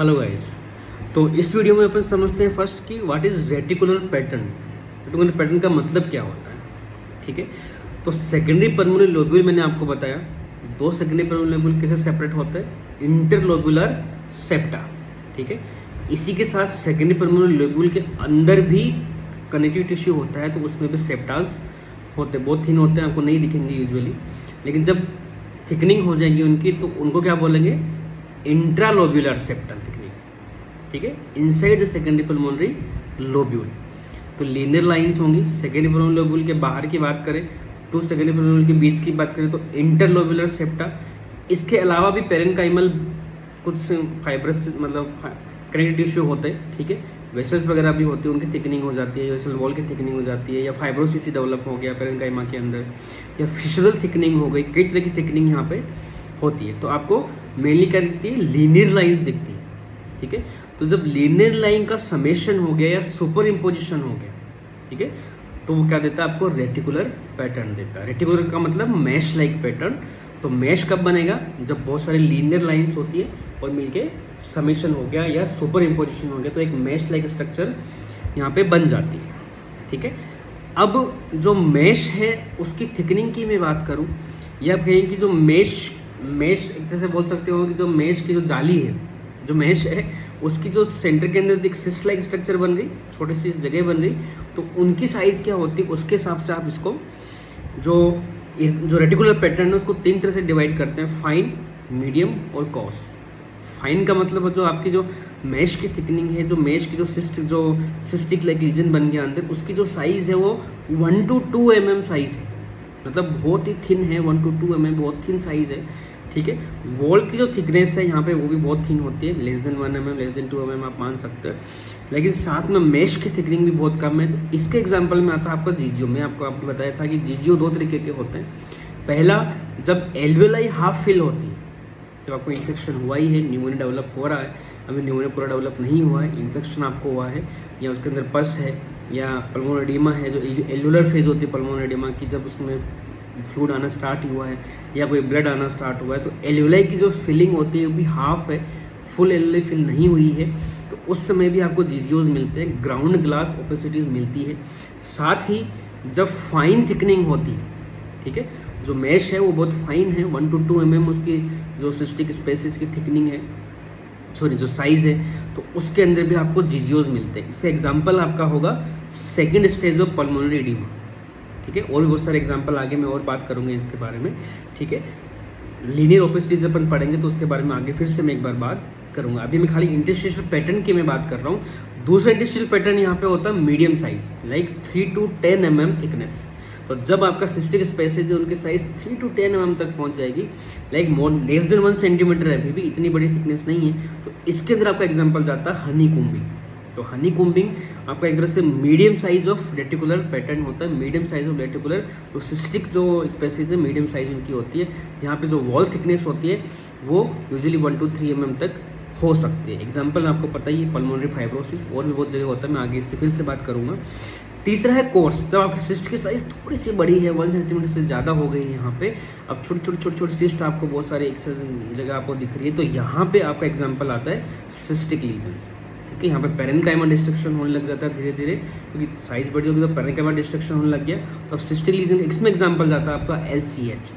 Hello guys. तो इस video में अपन समझते हैं फर्स्ट कि what is reticular pattern. Reticular pattern का मतलब क्या होता है, ठीक है। तो सेकेंडरी पल्मोनरी लोब्यूल मैंने आपको बताया, दो सेकेंडरी पल्मोनरी लोब्यूल कैसे सेपरेट होते हैं, इंटरलोब्यूलर सेप्टा, ठीक है। इसी के साथ सेकेंडरी पल्मोनरी लोब्यूल के अंदर भी कनेक्टिव टिश्यू होता है, तो उसमें भी सेप्टाज होते हैं, बहुत थिन होते हैं, आपको नहीं दिखेंगे यूजुअली, लेकिन जब थिकनिंग हो जाएगी उनकी तो उनको क्या बोलेंगे, इंट्रालोब्यूलर सेप्टल थिकनिंग, ठीक है, inside the secondary pulmonary lobule. तो लीनियर लाइंस होंगी। सेकेंडरी पल्मोनरी लोब्यूल के बाहर की बात करें, टू सेकेंडरी पल्मोनरी के बीच की बात करें तो इंटरलोब्यूलर सेप्टा। इसके अलावा भी पेरेन्काइमल कुछ फाइब्रस मतलब कनेक्टिव टिश्यू होते हैं, ठीक है। वेसल्स वगैरह भी होती है, उनकी थिकनिंग हो जाती है, वेसल वॉल की थिकनिंग हो जाती है, या फाइब्रोसिस डेवलप हो गया पेरेन्काइमा के अंदर, या फिशरल थिकनिंग हो गई, कई तरह की थिकनिंग यहाँ पे होती है। तो आपको मेनली क्या दिखती है, लीनियर लाइंस दिखती है, ठीक है। तो जब लीनियर लाइन का समेशन हो गया या सुपर इम्पोजिशन हो गया, ठीक है, तो वो क्या देता है आपको, रेटिकुलर पैटर्न देता है। रेटिकुलर का मतलब मैश लाइक पैटर्न। तो मैश कब बनेगा, जब बहुत सारी लीनियर लाइंस होती है और मिलके समेशन हो गया या सुपर इम्पोजिशन हो गया, तो एक मैश लाइक स्ट्रक्चर यहाँ पे बन जाती है, ठीक है। अब जो मैश है उसकी थिकनिंग की मैं बात करूँ, या कहें कि जो मैश एक तरह से बोल सकते हो कि जो मैश की जो जाली है, जो मैश है उसकी जो सेंटर के अंदर एक सिस्ट लाइक स्ट्रक्चर बन गई, छोटी सी जगह बन गई, तो उनकी साइज़ क्या होती है उसके हिसाब से आप इसको जो रेटिकुलर पैटर्न है उसको तीन तरह से डिवाइड करते हैं, फाइन, मीडियम और कॉस। फाइन का मतलब जो आपकी जो मैश की थिकनिंग है, जो मैश की जो सिस्टिक लाइक लीजन बन गया अंदर, उसकी जो साइज़ है वो 1 to 2 mm साइज़ है, मतलब बहुत ही थिन है, 1 to 2 mm बहुत थिन साइज़ है, ठीक है। वॉल की जो थिकनेस है यहाँ पे वो भी बहुत थिन होती है, less than 1 mm, less than 2 mm आप मान सकते हैं, लेकिन साथ में मैश की थिकनिंग भी बहुत कम है। तो इसके एग्जांपल में आता है आपका जीजियो। मैं आपको बताया था कि जीजियो दो तरीके के होते हैं। पहला, जब एल्वेलाई हाफ फिल होती है, जब आपको इन्फेक्शन हुआ ही है, न्यूमोनिया डेवलप हो रहा है, अभी न्यूमोनिया पूरा डेवलप नहीं हुआ है, इन्फेक्शन आपको हुआ है, या उसके अंदर पस है, या पल्मोनरी एडिमा है, जो एल्वुलर फेज होती है पल्मोनरी एडिमा की, जब उसमें फ्लूइड आना स्टार्ट हुआ है या कोई ब्लड आना स्टार्ट हुआ है, तो एल्वुलाई की जो फिलिंग होती है वो भी हाफ है, फुल एल्वुलाई फिल नहीं हुई है, तो उस समय भी आपको जीजियोज मिलते हैं, ग्राउंड ग्लास ओपेसिटीज़ मिलती है। साथ ही जब फाइन थिकनिंग होती है, ठीक है, जो मैश है वो बहुत फाइन है, 1 to 2 mm उसकी जो सिस्टिक स्पेसिस की थिकनिंग है, सॉरी जो साइज़ है, तो उसके अंदर भी आपको जीजियोज मिलते हैं। इसका एग्जाम्पल आपका होगा second stage of pulmonary oedema, ठीक है। और भी बहुत सारे एग्जाम्पल आगे मैं और बात करूँगा इसके बारे में, ठीक है। लीनियर ओपेसिटीज अपन पढ़ेंगे तो उसके बारे में आगे फिर से मैं एक बार बात करूँगा। अभी मैं खाली इंटरस्टिशियल पैटर्न की मैं बात कर रहा हूँ। दूसरा इंटरस्टिशियल पैटर्न यहाँ पे होता है medium size, like 3 to 10 mm thickness. तो जब आपका सिस्टिक स्पेसेज है उनकी साइज 3 to 10 mm तक पहुँच जाएगी, like more less than 1 cm है, अभी भी इतनी बड़ी थिकनेस नहीं है, तो इसके अंदर आपका एग्जाम्पल जाता है हनी कोम्बिंग। तो हनी कोम्बिंग आपका एक तरह से medium size of reticular pattern होता है, मीडियम साइज ऑफ रेटिकुलर, तो सिस्टिक जो स्पेसिस है मीडियम साइज उनकी होती है। यहाँ पे जो वॉल थिकनेस होती है वो यूजुअली 1 to 3 mm तक हो सकती है। एग्जाम्पल आपको पता ही है पल्मोनरी फाइब्रोसिस, और भी बहुत जगह होता है, मैं आगे इससे फिर से बात करूँगा। तीसरा है कोर्स, जब आपकी सिस्ट की साइज थोड़ी सी बड़ी है, 1 cm से ज़्यादा हो गई है, यहाँ पे अब छोटी सिस्ट आपको बहुत सारे एक जगह आपको दिख रही है, तो यहाँ पे आपका एग्जाम्पल आता है सिस्टिक लीजन्स, ठीक है। यहाँ पे पेरेन्काइमा डिस्ट्रक्शन होने लग जाता है धीरे धीरे, क्योंकि साइज बढ़ी होगी तो पेरेन्काइमा डिस्ट्रक्शन होने लग गया, तो अब सिस्टिक लीजन इसमें एग्जाम्पल जाता है आपका LCH।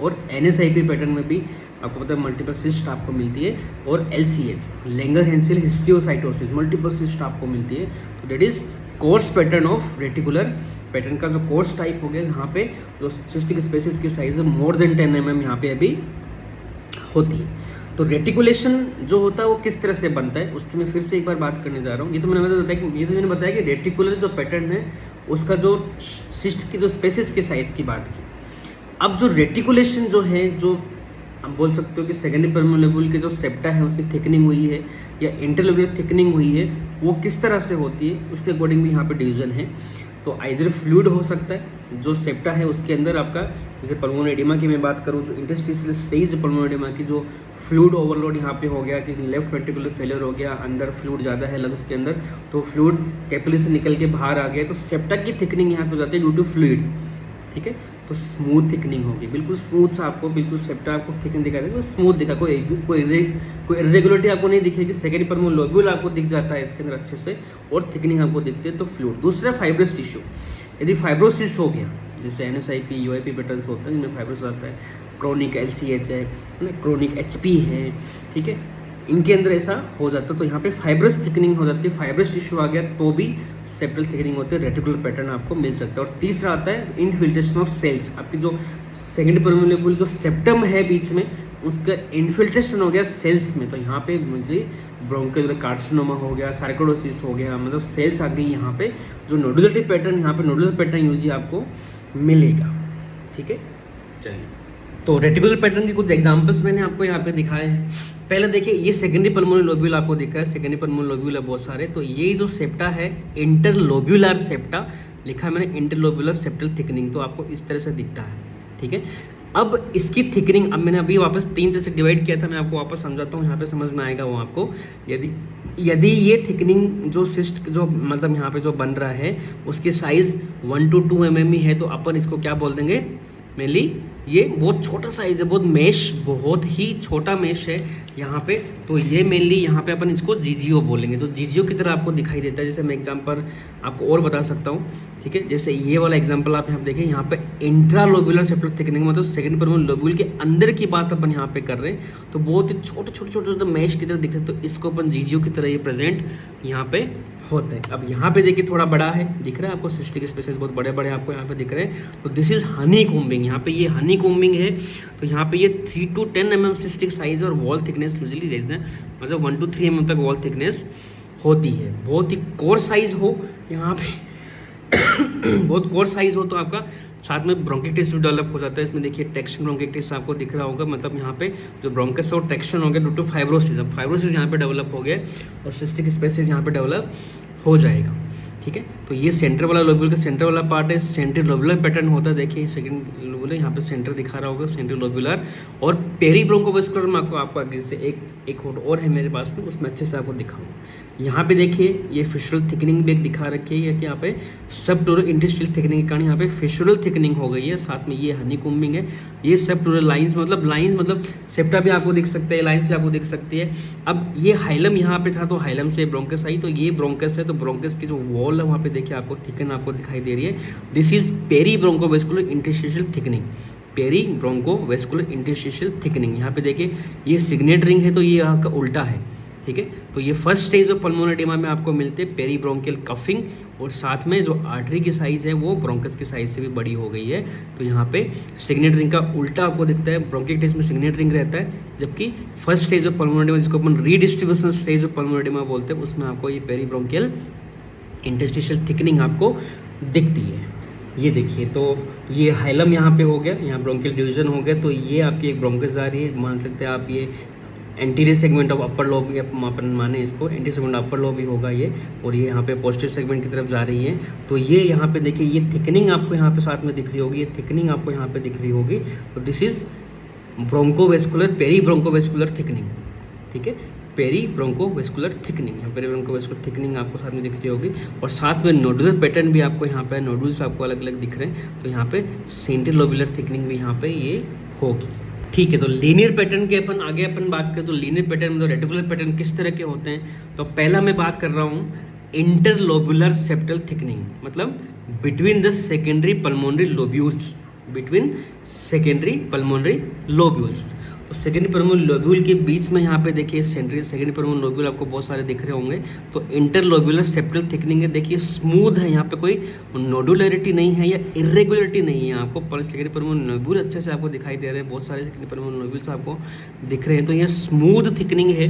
और NSIP पैटर्न में भी आपको पता है मल्टीपल सिस्ट आपको मिलती है, और LCH Langer hans cell histiocytosis multiple cyst आपको मिलती है। तो that is coarse pattern of reticular pattern का जो कोर्स टाइप हो गया, यहाँ पे जो सिस्टिक स्पेसिस की साइज है मोर देन 10 mm यहाँ पे अभी होती है। तो रेटिकुलेशन जो होता है वो किस तरह से बनता है उसकी मैं फिर से एक बार बात करने जा रहा हूँ। ये तो मैंने बताया कि रेटिकुलर जो पैटर्न है उसका जो सिस्ट की जो स्पेसिस की साइज की बात की। अब जो रेटिकुलेशन जो है, जो आप बोल सकते हो कि सेकेंडरी पल्मोनरी लोब्यूल के जो सेप्टा है उसकी थिकनिंग हुई है या इंटरलोब्यूलर थिकनिंग हुई है, वो किस तरह से होती है उसके अकॉर्डिंग भी यहाँ पे डिवीजन है। तो आइदर फ्लूइड हो सकता है, जो सेप्टा है उसके अंदर आपका, जैसे पल्मोनरी एडिमा की मैं बात करूँ तो इंटरस्टिशियल स्टेज पल्मोनरी एडिमा की जो फ्लूइड ओवरलोड यहाँ पे हो गया कि लेफ्ट वेंट्रिकुलर फेलियर हो गया, अंदर फ्लूइड ज़्यादा है लंग्स के अंदर, तो फ्लूइड कैपिलरी से निकल के बाहर आ गया, तो सेप्टा की थिकनिंग यहाँ पे हो जाती है ड्यू टू फ्लूइड, ठीक है। तो स्मूथ थिकनिंग होगी, बिल्कुल स्मूथ सा आपको, बिल्कुल सेप्टा आपको थिकनिंग दिखा देगा, स्मूथ दिखा, कोई इरेगुलरिटी आपको नहीं दिखेगी। सेकेंडरी परमोनरी लोब्यूल आपको दिख जाता है इसके अंदर अच्छे से, और थिकनिंग आपको दिखती है। तो फ्लूइड। दूसरा फाइब्रस टिश्यू, यदि फाइब्रोसिस हो गया, जैसे NSIP UIP पैटर्न्स होते हैं जिनमें फाइब्रोसिस आता है, क्रोनिक LCH है ना, क्रोनिक HP है, ठीक है, इनके अंदर ऐसा हो जाता है, तो यहाँ पे फाइब्रस थिकनिंग हो जाती है। फाइब्रस टिश्यू आ गया तो भी सेप्टल थिकनिंग होती है, रेटिकुलर पैटर्न आपको मिल सकता है। और तीसरा आता है इनफिल्ट्रेशन ऑफ सेल्स, आपकी जो सेकेंडरी परमोनरी लोब्यूल जो सेप्टम है बीच में, उसका इन्फिल्ट्रेशन हो गया सेल्स में, तो यहाँ पे मुझे ब्रोंकियल कार्सिनोमा हो गया, सार्कोइडोसिस हो गया, मतलब सेल्स आ गई यहाँ पे, जो नोडुलर पैटर्न, यहाँ पे नोडुलर पैटर्न यूजली आपको मिलेगा, ठीक है। चलिए, तो रेटिकुलर पैटर्न के कुछ एग्जांपल्स मैंने आपको यहाँ पे दिखाए हैं। पहले देखिए, ये सेकेंडरी पल्मोनरी लोब्यूल आपको दिखा है, सेकेंडरी पल्मोनरी लोब्यूल है बहुत सारे। तो ये जो सेप्टा है, इंटरलोब्यूलर सेप्टा लिखा है मैंने, इंटरलोब्यूलर सेप्टल थिकनिंग, तो आपको इस तरह से दिखता है, ठीक है। अब इसकी थिकनिंग, अब मैंने अभी वापस 3 तरह से डिवाइड किया था, मैं आपको वापस समझाता हूँ, यहाँ पे समझ में आएगा वो आपको। यदि ये थिकनिंग जो सिस्ट जो मतलब यहाँ पे जो बन रहा है, उसकी साइज 1 to 2 mm ही है, तो अपन इसको क्या बोल देंगे, मेनली ये बहुत छोटा साइज है, बहुत ही छोटा मेश है यहाँ पे, तो ये मेनली यहाँ पे अपन इसको जीजीओ बोलेंगे। तो जीजीओ की तरह आपको दिखाई देता है। जैसे मैं एग्जांपल आपको और बता सकता हूँ, ठीक है। जैसे ये वाला एग्जांपल आप यहाँ पे देखें, यहाँ पे इंट्रालोब्यूलर सेप्टल थिकनिंग, मतलब सेकंड परमोनरी लोब्यूल के अंदर की बात अपन यहाँ पे कर रहे हैं, तो बहुत ही छोटे मेश की तरह दिख रहे हैं, तो इसको अपन जीजीओ की तरह ये प्रेजेंट यहाँ पे होता है। अब यहाँ पे देखिए थोड़ा बड़ा है, दिख रहा है आपको, सिस्टिक स्पेसेस बहुत बड़े बड़े आपको यहाँ पे दिख रहे हैं। तो दिस इज हनी कोम्बिंग, यहाँ पे ये हनी कोम्बिंग है, तो यहाँ पे ये 3 to 10 mm सिस्टिक साइज और वॉल थिकनेस यूजुअली देखते हैं, मतलब 1 to 3 mm तक वॉल थिकनेस होती है। बहुत ही कोर साइज हो यहाँ पे बहुत कोर साइज हो तो आपका साथ में ब्रोंकिटिस भी डेवलप हो जाता है। इसमें देखिए ट्रैक्शन ब्रोंकिटिस आपको दिख रहा होगा, मतलब यहाँ पे जो ब्रोंकस है वो ट्रैक्शन हो गया ड्यू टू फाइब्रोसिस। अब फाइब्रोसिस यहाँ पे डेवलप हो गया और सिस्टिक स्पेसेस यहाँ पे डेवलप हो जाएगा, ठीक है। तो ये सेंटर वाला लोब्यूल का सेंटर वाला पार्ट है, सेंट्रल लोब्यूलर पैटर्न होता है। देखिए सेकंड लोब्यूलर यहाँ पे सेंटर दिखा रहा होगा, सेंट्रल लोब्यूलर। और पेरी ब्रोंकोवेस्कुलर में आपको आगे से एक फोटो और है मेरे पास में, उसमें अच्छे से आपको दिखाऊंगा। यहाँ पे देखिए ये फिशरल थिकनिंग भी एक दिखा रखी है कि यहाँ पे सब प्लूरल इंटरस्टिशियल थिकनिंग के कारण यहाँ पे फिशरल थिकनिंग हो गई है। साथ में ये हनी कोम्बिंग है, ये सब प्लूरल लाइंस मतलब सेप्टा भी आपको दिख सकते हैं, लाइंस भी आपको दिख सकती है। अब ये हाइलम यहाँ पे था, तो हाइलम से ब्रोंकस आई, तो ये ब्रोंकस है, तो ब्रोंकस की जो वॉल है वहाँ पे देखिए आपको थिकन आपको दिखाई दे रही है। This is peri bronchovascular interstitial thickening, peri bronchovascular interstitial thickening. यहाँ पे देखिए ये सिग्नेट रिंग है, तो ये यहाँ का उल्टा है, ठीक है। तो ये first stage of pulmonary oedema में आपको मिलते हैं पेरी ब्रोंकियल कफिंग, और साथ में जो आर्टरी की साइज है वो ब्रोंकस की साइज से भी बड़ी हो गई है। तो यहाँ पे सिग्नेट रिंग का उल्टा आपको दिखता है, ब्रोंकिटिस में सिग्नेट रिंग रहता है, जबकि first stage of pulmonary oedema जिसको अपन redistribution stage of pulmonary oedema बोलते हैं, उसमें आपको ये पेरी ब्रोंकियल इंटरस्टिशियल थिकनिंग आपको दिखती है। ये देखिए, तो ये हाइलम यहाँ पे हो गया, यहाँ ब्रोंकियल डिवीजन हो गया, तो ये आपकी एक ब्रोंकस आ रही है, मान सकते हैं आप ये anterior segment of upper lobe, अपन माने इसको एंटीरियर सेगमेंट अपर लोब ही होगा ये, और ये यहाँ पे पोस्टीरियर सेगमेंट की तरफ जा रही है। तो ये यहाँ पे देखिए ये थिकनिंग आपको यहाँ पे साथ में दिख रही होगी, ये थिकनिंग आपको यहाँ पे दिख रही होगी। तो दिस इज ब्रोंकोवेस्कुलर पेरी ब्रोंकोवेस्कुलर थिकनिंग, ठीक है, पेरी ब्रोंकोवेस्कुलर थिकनिंग, यहाँ पेरी ब्रोंकोवेस्कुलर थिकनिंग आपको साथ में दिख रही होगी। और साथ में नोडुलर पैटर्न भी आपको यहाँ पे, नोडुल्स आपको अलग अलग दिख रहे हैं, तो यहाँ पे सेंट्रल लोब्यूलर थिकनिंग भी यहाँ पे ये होगी, ठीक है। तो लीनियर पैटर्न के अपन बात करें तो लीनियर पैटर्न मतलब रेटिकुलर पैटर्न किस तरह के होते हैं। तो पहला मैं बात कर रहा हूँ इंटरलोब्यूलर सेप्टल थिकनिंग, मतलब between the secondary pulmonary lobules, between secondary pulmonary lobules. तो सेकेंडरी पल्मोनरी लोब्यूल के बीच में यहाँ पे देखिए सेकेंडरी पल्मोनरी लोब्यूल आपको बहुत सारे दिख रहे होंगे। तो इंटरलोब्यूलर सेप्टल थिकनिंग है, देखिए स्मूथ है, यहाँ पे कोई नोडुलरिटी नहीं है या इरेगुलरिटी नहीं है। आपको सेकेंडरी पल्मोनरी लोब्यूल अच्छे से आपको दिखाई दे रहे हैं, बहुत सारे सेकेंडरी पल्मोनरी लोब्यूल्स आपको दिख रहे हैं। तो ये स्मूथ थिकनिंग है,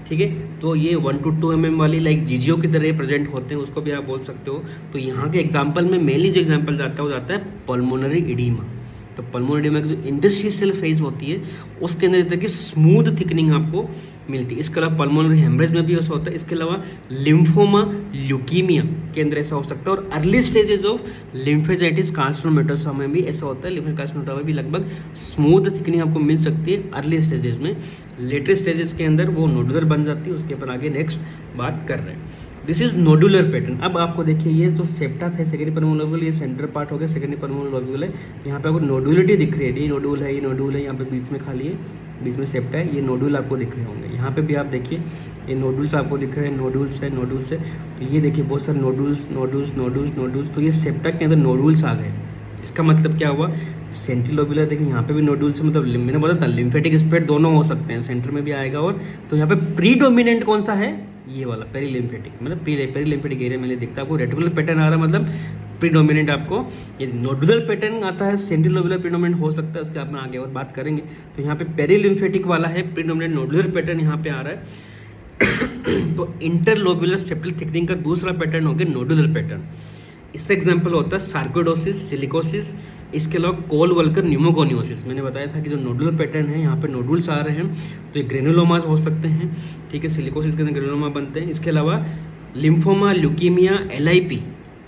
ठीक है। तो ये 1 to 2 mm वाली लाइक जीजीओ की तरह प्रेजेंट होते हैं, उसको भी आप बोल सकते हो। तो यहाँ के एग्जाम्पल में मेनली जो एग्जाम्पल जाता है वो जाता है पल्मोनरी एडीमा। तो पल्मोनरी एडेमा की जो इंटरस्टिशियल फेज होती है उसके अंदर इस तरह की स्मूथ थिकनिंग आपको मिलती है। इसके अलावा पल्मोनरी हेमरेज में भी ऐसा होता है। इसके अलावा लिम्फोमा ल्यूकीमिया के अंदर ऐसा हो सकता है, और अर्ली स्टेजेस ऑफ लिम्फेजाइटिस कार्सिनोमेटोसा में भी ऐसा होता है। लिम्फेजाइटिस कार्सिनोमेटोसा में भी लगभग स्मूथ थिकनिंग आपको मिल सकती है अर्ली स्टेजेस में। लेटर स्टेजेस के अंदर वो नोडुलर बन जाती है, उसके ऊपर आगे नेक्स्ट बात कर रहे हैं। This is nodular pattern. अब आपको देखिए ये जो सेप्टा था सेकेंडरी परमोनल लोब्यूल, ये सेंटर पार्ट हो गया सेकेंडरी परमोनल लोब्यूल है। यहाँ पे आपको नोडुलिटी दिख रही है, ये नोडुल है, ये नोडुल है, यहाँ पे बीच में खाली है, बीच में सेप्टा है, ये नोडुल आपको दिख रहे होंगे। यहाँ पे भी आप देखिए ये नोडुल्स आपको दिख रहे हैं, नोडुल्स है, नोडुल्स है। तो ये देखिए बहुत सारे नोडुल्स नोडुल्स नोडुल्स नोडुल्स, तो ये सेप्टा के अंदर नोडुल्स आ गए। इसका मतलब क्या हुआ, सेंट्रल लोब्यूलर देखिए यहाँ पे भी नोडुल्स है, मतलब मैंने बोला था लिम्फेटिक स्प्रेड दोनों हो सकते हैं, सेंटर में भी आएगा। और तो यहाँ पे प्रीडोमिनेंट कौन सा है, ये वाला पेरीलिम्फेटिक, मतलब पेरीलिम्फेटिक एरिया में दिखता है आपको। रेटिकुलर पैटर्न आ रहा है मतलब प्रीडोमिनेंट आपको। यदि नोडुलर पैटर्न आता है सेंट्रल लोब्यूलर प्रीडोमिनेंट हो सकता है, उसके आप आगे और बात करेंगे। तो यहाँ पे पेरीलिम्फेटिक वाला है प्रीडोमिनेंट नोडुलर पैटर्न यहाँ पे आ रहा है। तो इंटरलोब्यूलर सेप्टल थिकनिंग का दूसरा पैटर्न हो गया नोडुलर पैटर्न। इसका एग्जाम्पल होता है सार्कोइडोसिस, सिलिकोसिस, इसके अलावा कोल वल्कर न्यूमोगोनियोसिस। मैंने बताया था कि जो नोडुलर पैटर्न है यहाँ पे नोडुल्स आ रहे हैं, तो ये ग्रेनुलोमास हो सकते हैं, ठीक है। सिलिकोसिस के अंदर ग्रेनुलोमा बनते हैं। इसके अलावा lymphoma, leukaemia, LIP,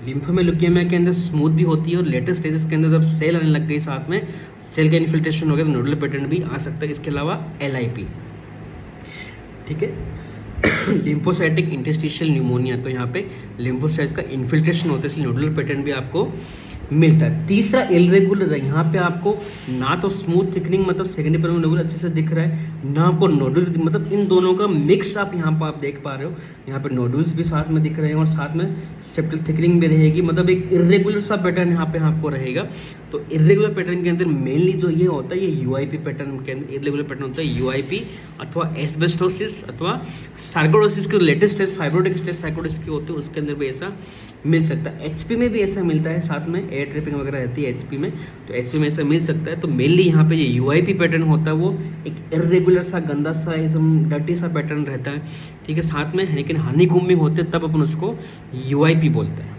lymphoma leukaemia के अंदर स्मूथ भी होती है, और लेटेस्ट स्टेजेस के अंदर जब सेल आने लग गई साथ में सेल का इन्फिल्ट्रेशन हो गया तो नोडुलर पैटर्न भी आ सकता है। इसके अलावा LIP, ठीक है। लिम्फोसाइटिक इंटरस्टिशियल न्यूमोनिया, तो यहाँ पे लिम्फोसाइट्स का इन्फिल्ट्रेशन होता है, इसलिए नोडुलर पैटर्न भी आपको मिलता है। तीसरा इरेगुलर है, यहाँ पे आपको ना तो स्मूथ थिकनिंग मतलब सेकेंडरी परमोनल लोब्यूल अच्छे से दिख रहा है, ना आपको नोडुल, मतलब इन दोनों का मिक्स आप यहाँ पर आप देख पा रहे हो। यहाँ पे नोडुल्स भी साथ में दिख रहे हैं और साथ में सेप्टल थिकनिंग भी रहेगी, मतलब एक इरेगुलर सा पैटर्न यहाँ पे आपको रहेगा। तो इरेगुलर पैटर्न के अंदर मेनली जो ये होता है, ये UIP पैटर्न के अंदर इरेगुलर पैटर्न होता है, UIP अथवा एस्बेस्टोसिस अथवा सार्कोइडोसिस के latest stage fibrotic stage sarcoidosis के होते हैं, उसके अंदर भी ऐसा मिल सकता है। HP में भी ऐसा मिलता है, साथ में एयर ट्रिपिंग वगैरह रहती है HP में, तो HP में ऐसा मिल सकता है। तो मेनली यहाँ पे ये UIP पैटर्न होता है, वो एक इरेगुलर सा गंदा सा एकदम डर्टी सा पैटर्न रहता है, ठीक है। साथ में लेकिन हनीकॉम्ब भी होते हैं, तब अपन उसको UIP बोलते हैं।